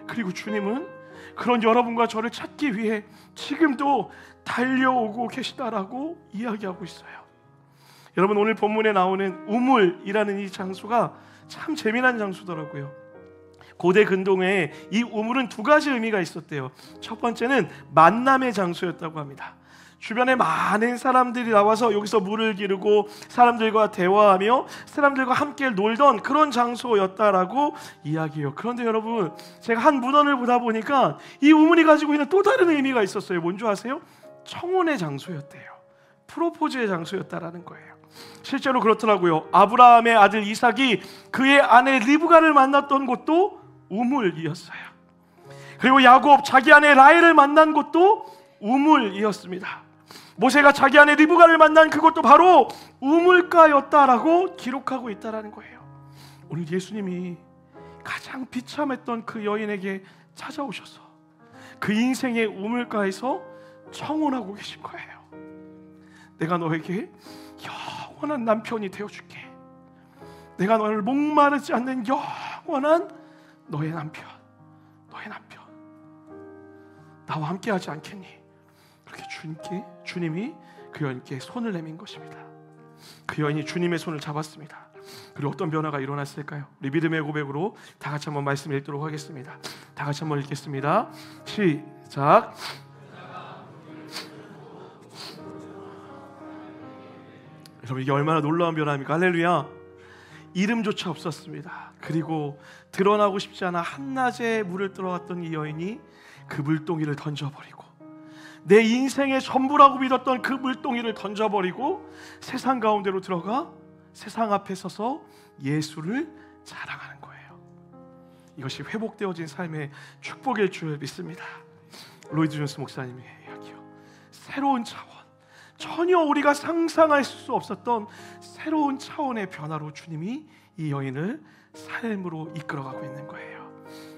그리고 주님은 그런 여러분과 저를 찾기 위해 지금도 달려오고 계시다라고 이야기하고 있어요. 여러분, 오늘 본문에 나오는 우물이라는 이 장소가 참 재미난 장소더라고요. 고대 근동에 이 우물은 두 가지 의미가 있었대요. 첫 번째는 만남의 장소였다고 합니다. 주변에 많은 사람들이 나와서 여기서 물을 기르고 사람들과 대화하며 사람들과 함께 놀던 그런 장소였다라고 이야기해요. 그런데 여러분, 제가 한 문헌을 보다 보니까 이 우물이 가지고 있는 또 다른 의미가 있었어요. 뭔지 아세요? 청혼의 장소였대요. 프로포즈의 장소였다라는 거예요. 실제로 그렇더라고요. 아브라함의 아들 이삭이 그의 아내 리브가를 만났던 곳도 우물이었어요. 그리고 야곱 자기 아내 라헬을 만난 곳도 우물이었습니다. 모세가 자기 아내 리브가를 만난 그곳도 바로 우물가였다라고 기록하고 있다라는 거예요. 오늘 예수님이 가장 비참했던 그 여인에게 찾아오셔서 그 인생의 우물가에서 청혼하고 계신 거예요. 내가 너에게 영원한 남편이 되어줄게. 내가 너를 목마르지 않는 영원한 너의 남편. 나와 함께하지 않겠니? 그렇게 주님이 그 여인께 손을 내민 것입니다. 그 여인이 주님의 손을 잡았습니다. 그리고 어떤 변화가 일어났을까요? 우리 믿음의 고백으로 다 같이 한번 말씀 읽도록 하겠습니다. 다 같이 한번 읽겠습니다. 시작. 여러분, 이게 얼마나 놀라운 변화입니까? 할렐루야. 이름조차 없었습니다. 그리고 드러나고 싶지 않아 한낮에 물을 들어갔던 이 여인이 그 물동이를 던져버리고, 내 인생의 전부라고 믿었던 그 물동이를 던져버리고 세상 가운데로 들어가 세상 앞에 서서 예수를 자랑하는 거예요. 이것이 회복되어진 삶의 축복일 줄 믿습니다. 로이드 존스 목사님의 이야기요, 새로운 차원, 전혀 우리가 상상할 수 없었던 새로운 차원의 변화로 주님이 이 여인을 삶으로 이끌어가고 있는 거예요.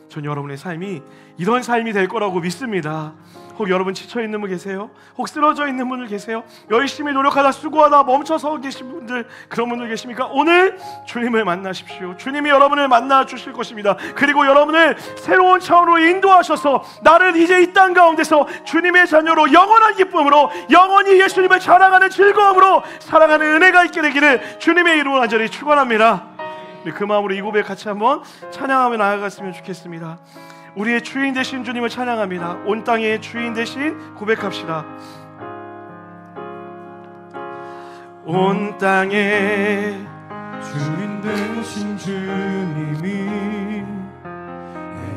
전 여러분의 삶이 이런 삶이 될 거라고 믿습니다. 혹 여러분 지쳐있는 분 계세요? 혹 쓰러져 있는 분들 계세요? 열심히 노력하다 수고하다 멈춰서 계신 분들, 그런 분들 계십니까? 오늘 주님을 만나십시오. 주님이 여러분을 만나 주실 것입니다. 그리고 여러분을 새로운 차원으로 인도하셔서 나를 이제 이 땅 가운데서 주님의 자녀로 영원한 기쁨으로, 영원히 예수님을 자랑하는 즐거움으로 살아가는 은혜가 있게 되기를 주님의 이름으로 간절히 축원합니다. 그 마음으로 이 고백 같이 한번 찬양하며 나아갔으면 좋겠습니다. 우리의 주인 되신 주님을 찬양합니다. 온 땅의 주인 되신 고백합시다. 온 땅의 주인 되신 주님이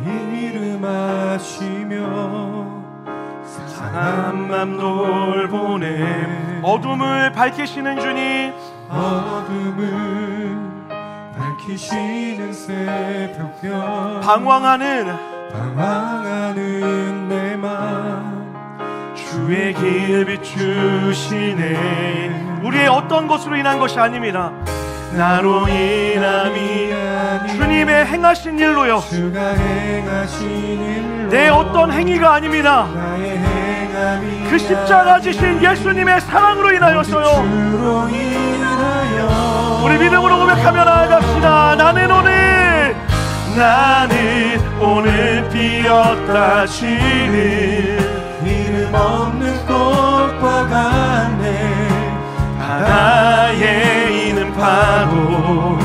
내 이름 아시며 상한 맘 돌보내 어둠을 밝히시는 주님, 어둠을 밝히시는 새벽별, 방황하는 내 맘 주의 길 비추시네. 우리의 어떤 것으로 인한 것이 아닙니다. 나로 인함이 주님의 행하신 일로요. 주가 행하신 일로 내 어떤 행위가 아닙니다. 나의 행함이 그 십자가 지신 예수님의 사랑으로 인하여서요. 주로 인하여 우리 믿음으로 고백하며 나아갑시다. 나는 오늘 피었다 지는 이름 없는 꽃과 같네. 바다에 있는 파도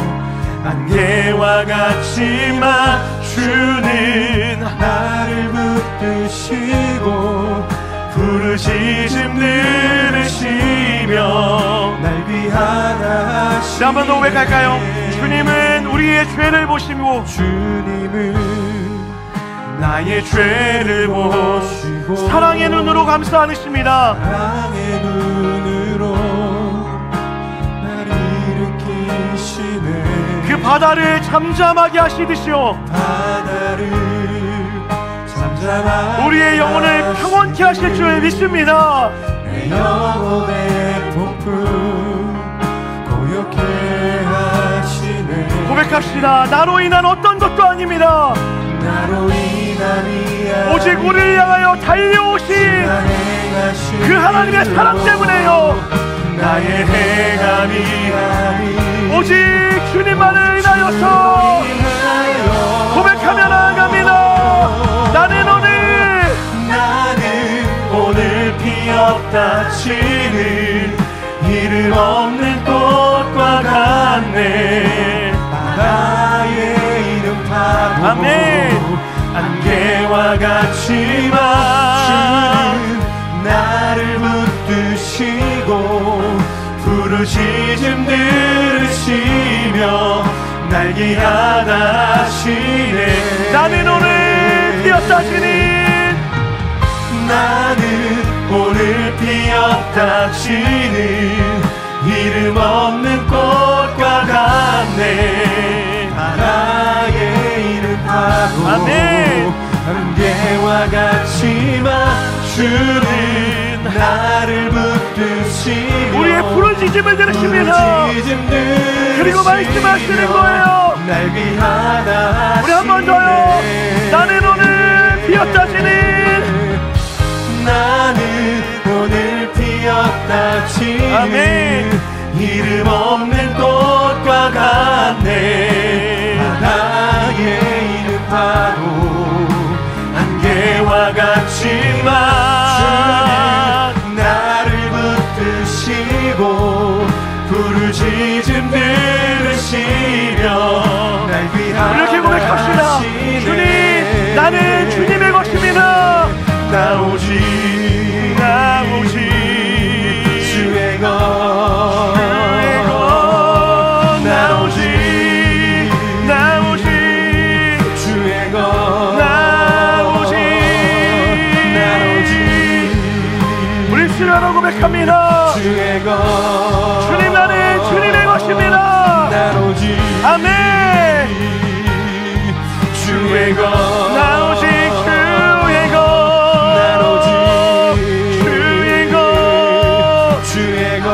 안개와 같지만 주는 나를 붙드시고 부르짖음 들으시며 날 위하다 하시네. 한번 더 고백할까요? 주님은 우리의 죄를 보시고 나의 죄를 보시고 사랑의 눈으로 감싸 안으십니다. 사랑의 눈으로 날 일으키시네. 그 바다를 잠잠하게 하시듯이요, 바다를 잠잠하게 우리의 영혼을 평온케 하실 줄 믿습니다. 내 영혼의 폭풍 고요케 하시네. 고백합시다. 나로 인한 어떤 것도 아닙니다. 나로 인함이 오직 우리를 향하여 달려오신 그 하나님의 사랑 때문에요. 나의 행함이 오직 주님만을 인하여서 고백하며 나아갑니다. 나는 오늘 피었다 치는 이름 없는 꽃과 같네. 바다의 이름 파도 아멘. 안개와 같지만 주는 나를 붙드시고 부르짖음 들으시며 날 기하다 하시네. 나는 오늘 피었다 지는 이름 없는 꽃과 같네. 바다의 이름 파도 아멘. 안개와 같지만 주는 나를 붙드시고 우리의 부르짖음을 들으십니다. 그리고 말씀하시는 거예요. 날 위하다 우리 한 번 더요. 나는 오늘 피었다 지는 아멘. 이름 없는 꽃과 같네. 바다의 이름 파도 안개와 같지만 부르짖음 들으시며 날 위하여 이렇게 고백합시다. 주님, 나는 주님의 것입니다. 나 오직 주의 것, 나 오직 주의 것, 우리 주여로 고백합니다. 주의 것, 주님, 나는 주님의 것입니다. 나 오직 아멘. 주의 것, 나 오직 주의 것, 나 오직 주의 것, 주의 것,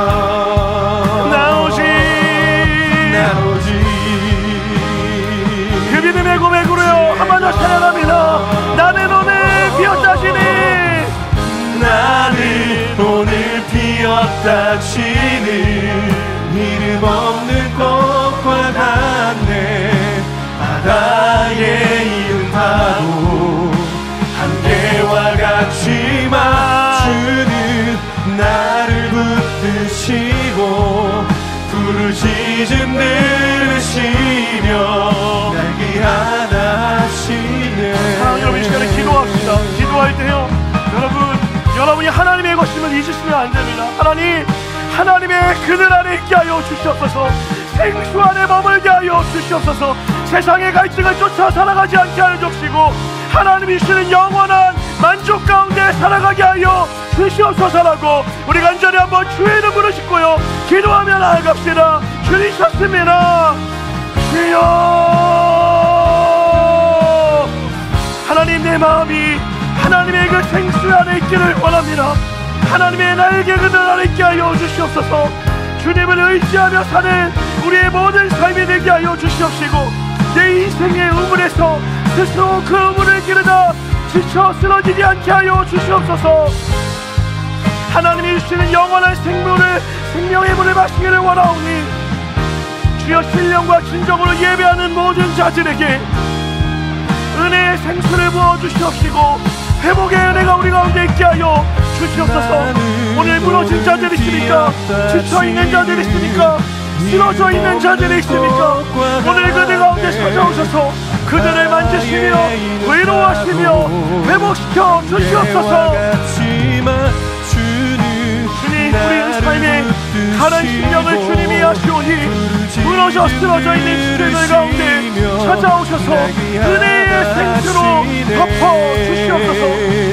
나 오직 그 믿음의 고백으로요 한 번 더 찬양합니다. 나는 오늘 비었다시니, 나는 오늘 피었다 치는 이름 없는 꽃과 같네. 바다에 이은 파도 안개와 같지만 주는 나를 붙드시고 부르짖음 들으시며 날 귀하다시네. 여러분, 이 시간에 기도합시다. 기도할 때요 여러분이 하나님의 것임을 잊으시면 안 됩니다. 하나님의 그늘 안에 있게 하여 주시옵소서. 생수 안에 머물게 하여 주시옵소서. 세상의 갈증을 쫓아 살아가지 않게 하여 주시고 하나님이 주시는 영원한 만족 가운데 살아가게 하여 주시옵소서라고 우리 간절히 한번 주의 이름 부르시고요 기도하며 나아갑시다. 주님 찾습니다. 주여, 하나님, 내 마음이 하나님의 그 생수 안에 있기를 원합니다. 하나님의 날개 그늘 안에 있게 하여 주시옵소서. 주님을 의지하며 사는 우리의 모든 삶이 되게 하여 주시옵시고 내 인생의 우물에서 스스로 그 우물을 기르다 지쳐 쓰러지지 않게 하여 주시옵소서. 하나님이 주시는 영원한 생명의 물을 마시기를 원하오니 주여, 신령과 진정으로 예배하는 모든 자들에게 은혜의 생수를 부어주시옵시고 회복의 은혜가 우리 가운데 있게 하여 주시옵소서. 오늘 무너진 자들이 있습니까? 지쳐있는 자들이 있습니까? 쓰러져 있는 자들이 있습니까? 오늘 그들 가운데 찾아오셔서 그들을 만지시며 위로하시며 회복시켜 주시옵소서. 주님, 우리 삶의 가난 심령을 주님이 하시오니 무너져 쓰러져 있는 시대들 가운데 찾아오셔서 은혜의 생수로 덮어 주시옵소서.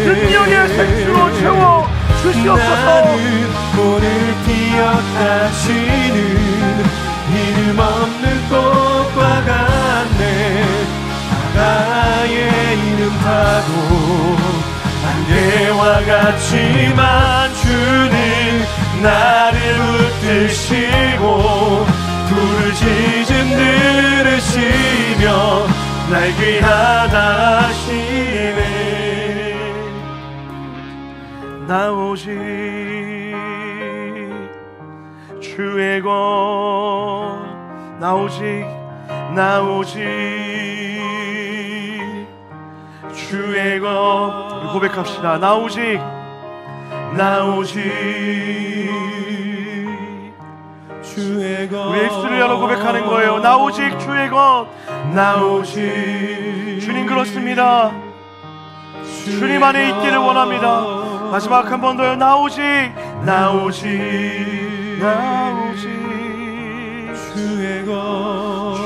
능력의 생수로 채워 주시옵소서. 오늘 피었다시는 이름 없는 꽃과 같네. 바다의 이름 파도 안개와 같지만 주는 나를 붙드시고 부르짖음 들으시며 날 귀하다 하시네. 나 오직 주의 것, 나 오직 주의 것. 고백합시다. 나 오직 주의 것. 우리 입술을 열어 고백하는 거예요. 나 오직 주의 것, 나 오직 주님 그렇습니다. 주님 안에 있기를 원합니다. 마지막 한 번 더요. 나 오직 주의 것,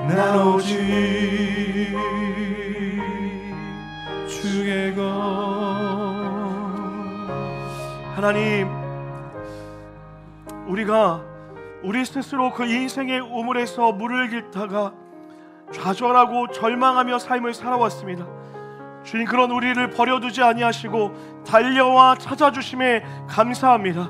나 오직 주의 것. 하나님, 우리가 우리 스스로 그 인생의 우물에서 물을 길다가 좌절하고 절망하며 삶을 살아왔습니다. 주님, 그런 우리를 버려두지 아니하시고 달려와 찾아주심에 감사합니다.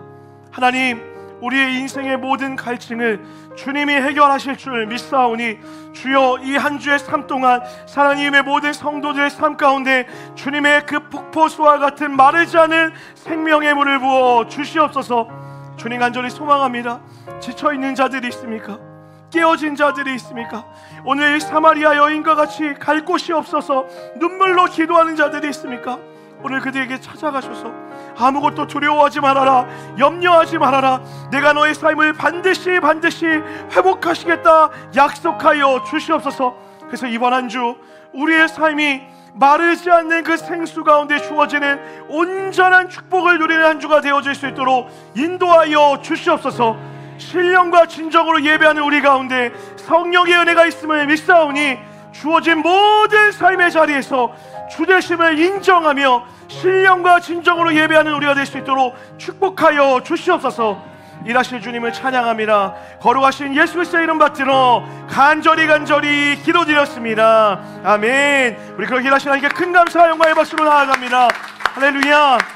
하나님, 우리의 인생의 모든 갈증을 주님이 해결하실 줄 믿사오니 주여, 이 한 주의 삶 동안 하나님의 모든 성도들의 삶 가운데 주님의 그 폭포수와 같은 마르지 않은 생명의 물을 부어 주시옵소서. 주님 간절히 소망합니다. 지쳐있는 자들이 있습니까? 깨어진 자들이 있습니까? 오늘 사마리아 여인과 같이 갈 곳이 없어서 눈물로 기도하는 자들이 있습니까? 오늘 그들에게 찾아가셔서 아무것도 두려워하지 말아라, 염려하지 말아라, 내가 너의 삶을 반드시 회복하시겠다 약속하여 주시옵소서. 그래서 이번 한 주 우리의 삶이 마르지 않는 그 생수 가운데 주어지는 온전한 축복을 누리는 한 주가 되어질 수 있도록 인도하여 주시옵소서. 신령과 진정으로 예배하는 우리 가운데 성령의 은혜가 있음을 믿사오니 주어진 모든 삶의 자리에서 주되심을 인정하며 신령과 진정으로 예배하는 우리가 될 수 있도록 축복하여 주시옵소서. 일하실 주님을 찬양합니다. 거룩하신 예수 그리스도의 이름 받들어 간절히 기도드렸습니다. 아멘. 우리 그렇게 일하신 하나님께 큰 감사와 영광의 박수로 나아갑니다. 할렐루야.